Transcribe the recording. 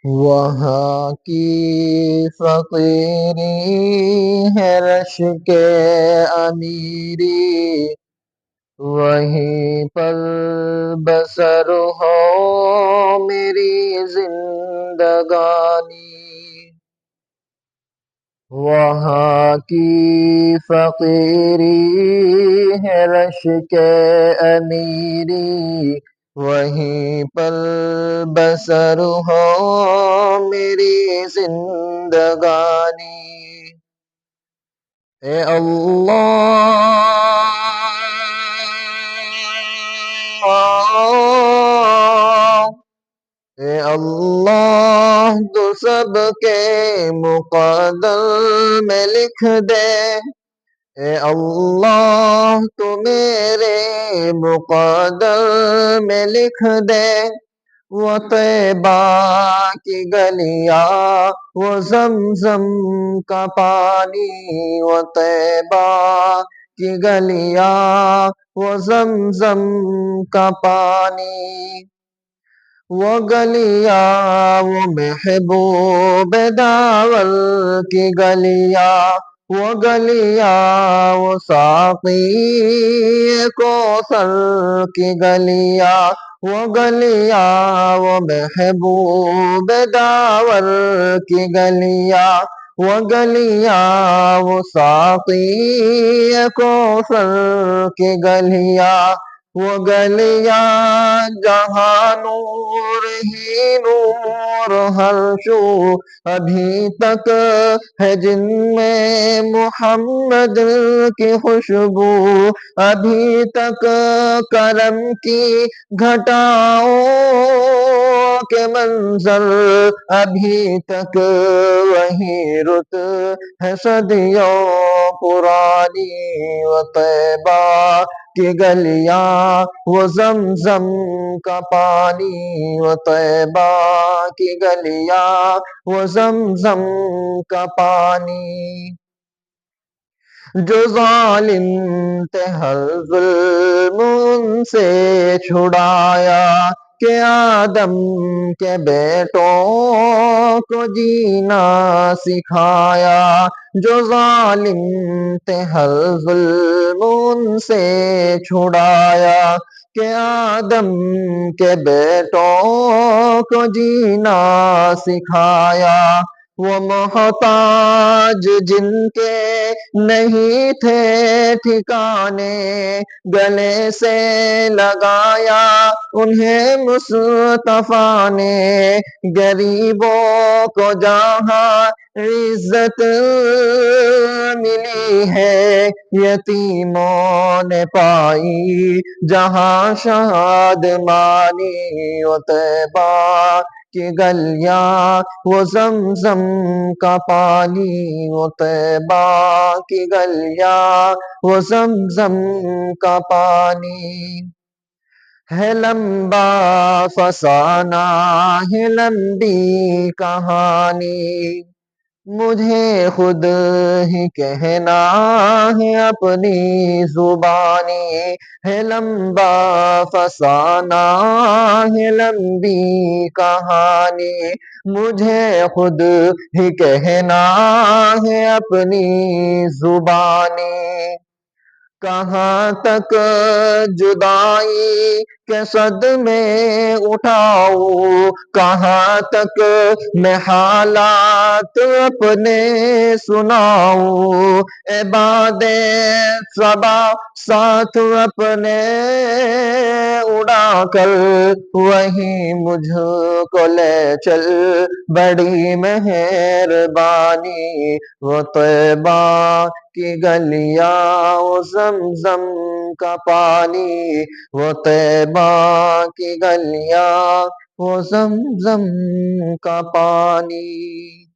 وہاں کی فقیری ہے رش کے امیری، وہیں پر بسر ہو میری زندگانی۔ وہاں کی فقیری ہے رش کے امیری، وہیں پر بسر ہو میری زندگانی۔ اے اللہ، اے اللہ تو سب کے مقدر میں لکھ دے، اے اللہ تو میرے مقدر میں لکھ دے۔ وہ طیبہ کی گلیاں، وہ زمزم کا پانی، وہ طیبہ کی گلیاں، وہ زمزم کا پانی، وہ گلیاں وہ محبوب داور کی گلیاں، وہ گلیاں وہ ساقی کوثر کی گلیاں، وہ گلیاں وہ محبوب داور کی گلیاں، وہ گلیاں وہ ساقی کوثر کی گلیاں، وہ گلیاں جہاں نور ہی نور ہر شو ابھی تک ہے، جن میں محمد کی خوشبو، ابھی تک کرم کی گھٹاؤں کے منظر، ابھی تک وہی رت ہے صدیوں پرانی۔ وہ طیبہ کی گلیاں، وہ زمزم کا پانی، وہ طیبہ کی گلیاں، وہ زمزم کا پانی۔ جو ظالم تھے ہر ظلم ان سے چھڑایا، کہ آدم کے بیٹوں کو جینا سکھایا۔ جو ظالم تھے ہر ظلم ان سے چھڑایا، کہ آدم کے بیٹوں کو جینا سکھایا۔ وہ محتاج جن کے نہیں تھے ٹھکانے، گلے سے لگایا انہیں مصطفیٰ نے۔ غریبوں کو جہاں عزت ملی ہے، یتیموں نے پائی جہاں شادمانی۔ وہ طیبہ کی گلیاں، وہ زمزم کا پانی، وہ طیبہ کی گلیاں، وہ زمزم کا پانی۔ ہے لمبا فسانہ ہے لمبی کہانی، مجھے خود ہی کہنا ہے اپنی زبانی۔ ہے لمبا فسانہ ہے لمبی کہانی، مجھے خود ہی کہنا ہے اپنی زبانی۔ کہاں تک جدائی کے صدمے اٹھاؤں، کہاں تک میں حالات اپنے سناؤں، اے باد صبا ساتھ اپنے اڑا کر وہیں مجھ کو لے چل، بڑی مہربانی۔ وہ طیبہ کی گلیاں، وہ زمزم کا پانی، وہ طیبہ کی گلیاں، وہ زمزم کا پانی۔